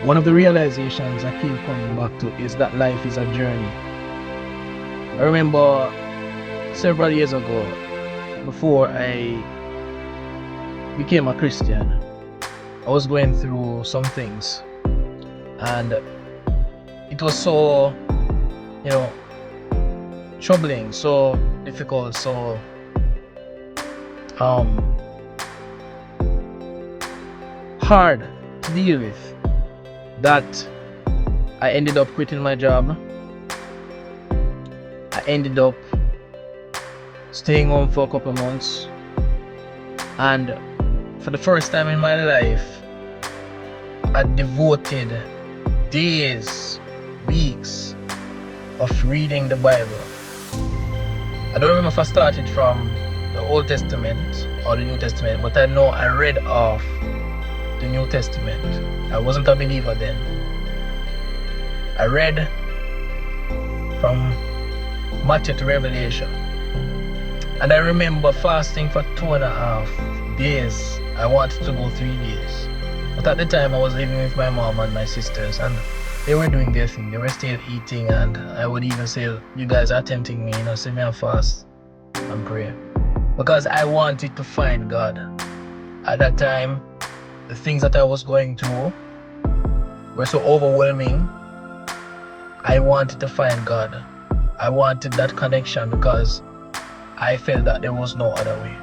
One of the realizations I keep coming back to is that life is a journey. I remember several years ago, before I became a Christian, I was going through some things, and it was so, you know, troubling, so difficult, so um hard to deal with, that I ended up quitting my job. I ended up staying home for a couple of months, and for the first time in my life, I devoted days, weeks of reading the Bible. I don't remember if I started from the Old Testament or the New Testament, but I know I read off the New Testament. I wasn't a believer then. I read from Matthew to Revelation. And I remember fasting for 2.5 days. I wanted to go 3 days. But at the time I was living with my mom and my sisters, and they were doing their thing. They were still eating, and I would even say, you guys are tempting me, send me a fast and pray. Because I wanted to find God. At that time, the things that I was going through were so overwhelming. I wanted to find God. I wanted that connection because I felt that there was no other way.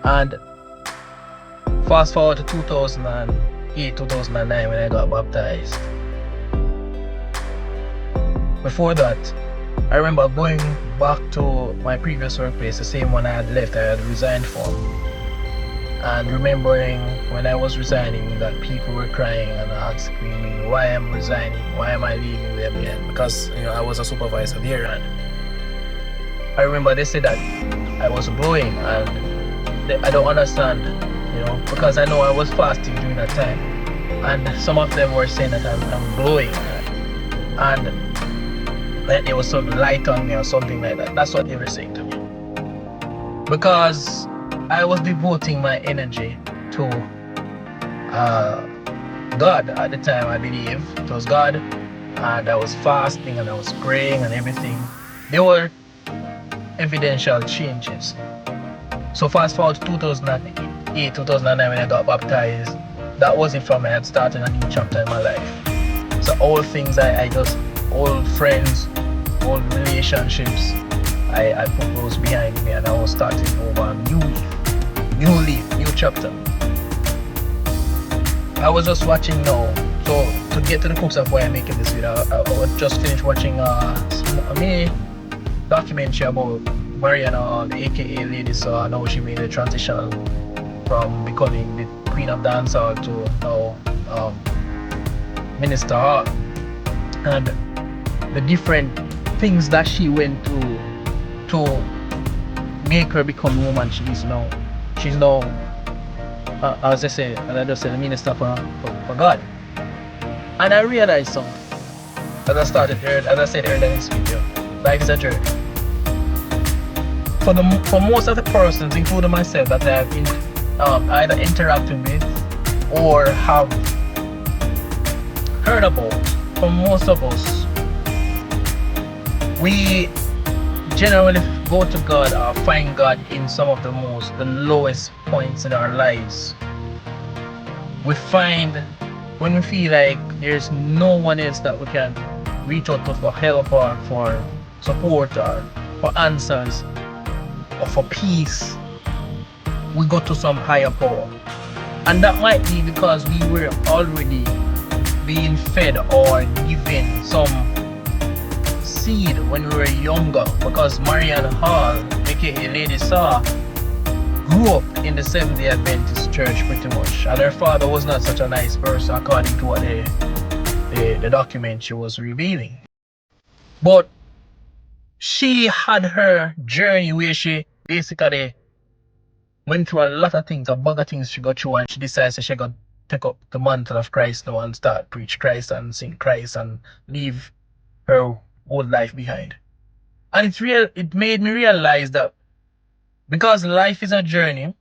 And fast forward to 2008, 2009 when I got baptized. Before that, I remember going back to my previous workplace, the same one I had left, I had resigned from. And remembering when I was resigning that people were crying and asking me why I'm resigning, why am I leaving them again? Because I was a supervisor there, and I remember they said that I was blowing, and I don't understand, because I know I was fasting during that time, and some of them were saying that I'm blowing, and like there was some light on me or something like that. That's what they were saying to me, because I was devoting my energy to God at the time. I believe it was God, and I was fasting and I was praying and everything. There were evidential changes. So fast forward to 2008, 2009 when I got baptized. That was it for me. I had started a new chapter in my life. So all things I just, old friends, old relationships, I put those behind me, and I was starting over a new leaf, new chapter. I was just watching now. So to get to the crux of why I'm making this video, I was just finished watching a mini documentary about Mariana Hall, aka Lady Saw, and how she made the transition from becoming the Queen of Dancehall to now Minister Hall, and the different things that she went through to make her become the woman she is now. She's now, as I say, and I just said, the minister for God. And I realized something as I said earlier in this video. Life is a journey. For most of the persons, including myself, that I have either interacted with or have heard about, for most of us, we generally go to God or find God in some of the lowest points in our lives. We find when we feel like there's no one else that we can reach out to for help or for support or for answers or for peace, we go to some higher power. And that might be because we were already being fed or given some seed when we were younger, because Mariana Hall, aka Lady Saw, grew up in the Seventh-day Adventist church pretty much, and her father was not such a nice person according to what the documentary was revealing. But she had her journey where she basically went through a lot of things, a bag of things she got through, and she decides that she got take up the mantle of Christ now and start preach Christ and sing Christ and leave her old life behind. And it made me realize that because life is a journey,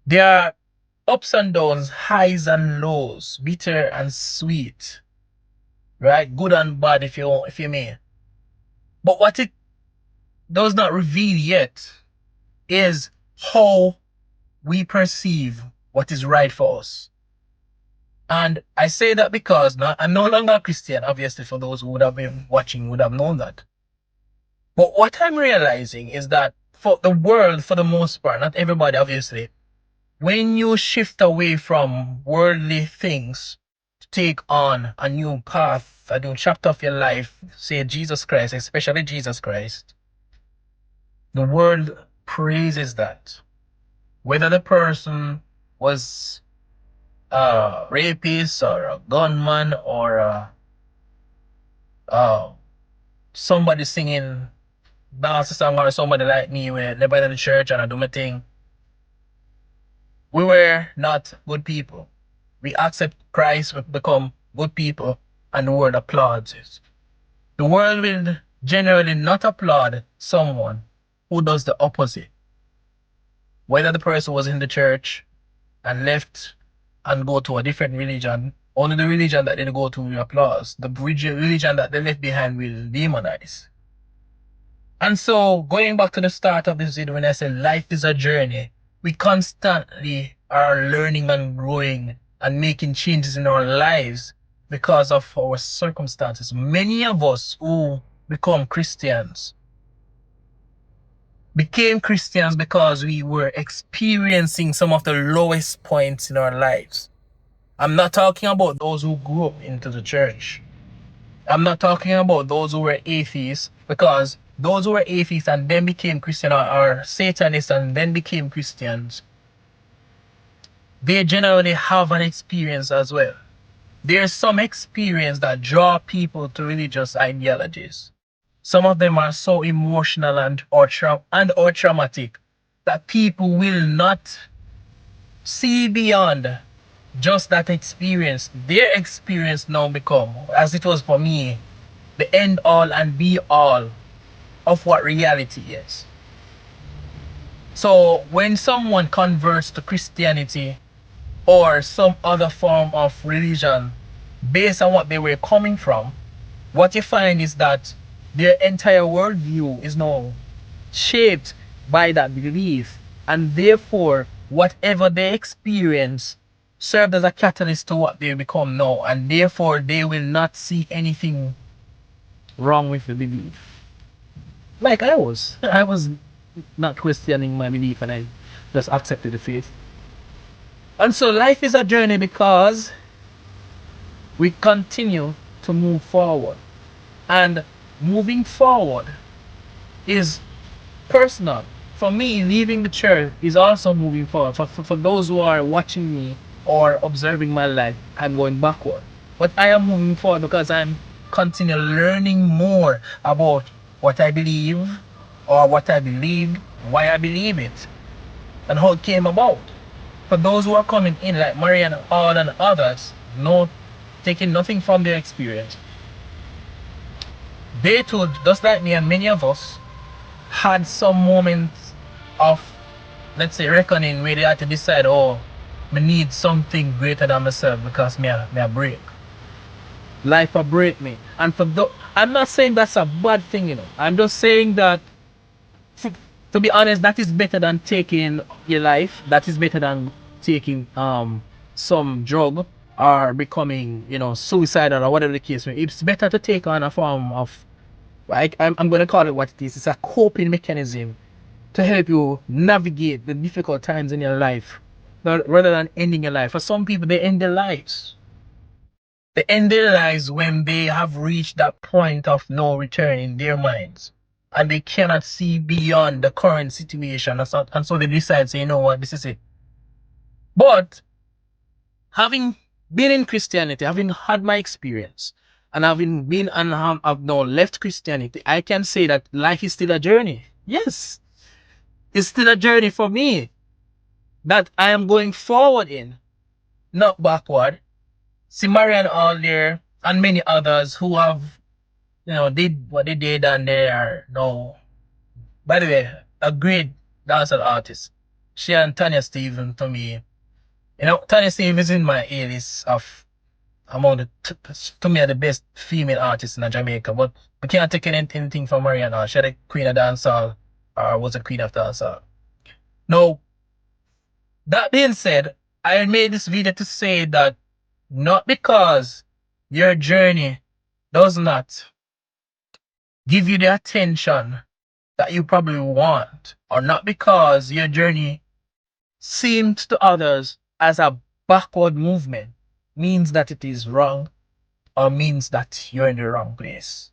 there are ups and downs, highs and lows, bitter and sweet, right? Good and bad, if you may. But what it does not reveal yet is how we perceive what is right for us. And I say that because now I'm no longer a Christian, obviously, for those who would have been watching would have known that. But what I'm realizing is that for the world, for the most part, not everybody, obviously, when you shift away from worldly things to take on a new path, a new chapter of your life, say Jesus Christ, especially Jesus Christ, the world praises that. Whether the person was a rapist or a gunman or uh, somebody singing dance song or somebody like me where never in the church and I do my thing. We were not good people. We accept Christ, we become good people, and the world applauds it. The world will generally not applaud someone who does the opposite. Whether the person was in the church and left and go to a different religion, only the religion that they go to will applaud. The religion that they left behind will demonize. And so, going back to the start of this video, when I said life is a journey, we constantly are learning and growing and making changes in our lives because of our circumstances. Many of us who become Christians became Christians because we were experiencing some of the lowest points in our lives. I'm not talking about those who grew up into the church. I'm not talking about those who were atheists, because those who were atheists and then became Christian or Satanists and then became Christians, they generally have an experience as well. There's some experience that draw people to religious ideologies. Some of them are so emotional and or traumatic that people will not see beyond just that experience. Their experience now become, as it was for me, the end all and be all of what reality is. So when someone converts to Christianity or some other form of religion based on what they were coming from, what you find is that their entire worldview is now shaped by that belief, and therefore whatever they experience served as a catalyst to what they become now, and therefore they will not see anything wrong with the belief. Like I was not questioning my belief and I just accepted the faith. And so life is a journey because we continue to move forward. And moving forward is personal. For me, leaving the church is also moving forward. For those who are watching me or observing my life, I'm going backward. But I am moving forward because I'm continually learning more about what I believe or what I believe, why I believe it, and how it came about. For those who are coming in, like Marian Hall and others, no taking nothing from their experience, they too, just like me and many of us, had some moments of, let's say, reckoning where they had to decide, oh, I need something greater than myself because me a break. Life a break me. And I'm not saying that's a bad thing, you know. I'm just saying that, to be honest, that is better than taking your life. That is better than taking some drug or becoming, suicidal or whatever the case may be. It's better to take on a form of, I'm going to call it what it is. It's a coping mechanism to help you navigate the difficult times in your life, rather than ending your life. For some people, they end their lives. They end their lives when they have reached that point of no return in their minds, and they cannot see beyond the current situation, and so they decide, say, you know what, this is it. But having been in Christianity, having had my experience, and having been and have now left Christianity, I can say that life is still a journey. Yes, it's still a journey for me that I am going forward in, not backward. See Marian all there and many others who have, did what they did, and they are now, by the way, a great dancer artist. She and Tanya Steven, to me, You know, Tanya Steve is in my A list of among the to me are the best female artists in Jamaica, but we can't take anything from Mariana. She had a queen of dancehall or was a queen of dancehall. Now, that being said, I made this video to say that not because your journey does not give you the attention that you probably want, or not because your journey seems to others as a backward movement, means that it is wrong or means that you're in the wrong place.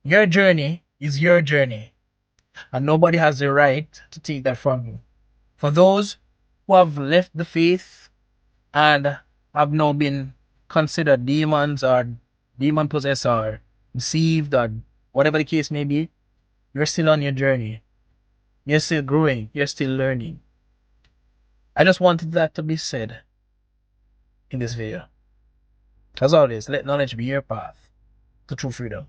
Your journey is your journey, and nobody has the right to take that from you. For those who have left the faith and have now been considered demons or demon possessed or deceived or whatever the case may be, you're still on your journey. You're still growing. You're still learning. I just wanted that to be said in this video. As always, let knowledge be your path to true freedom.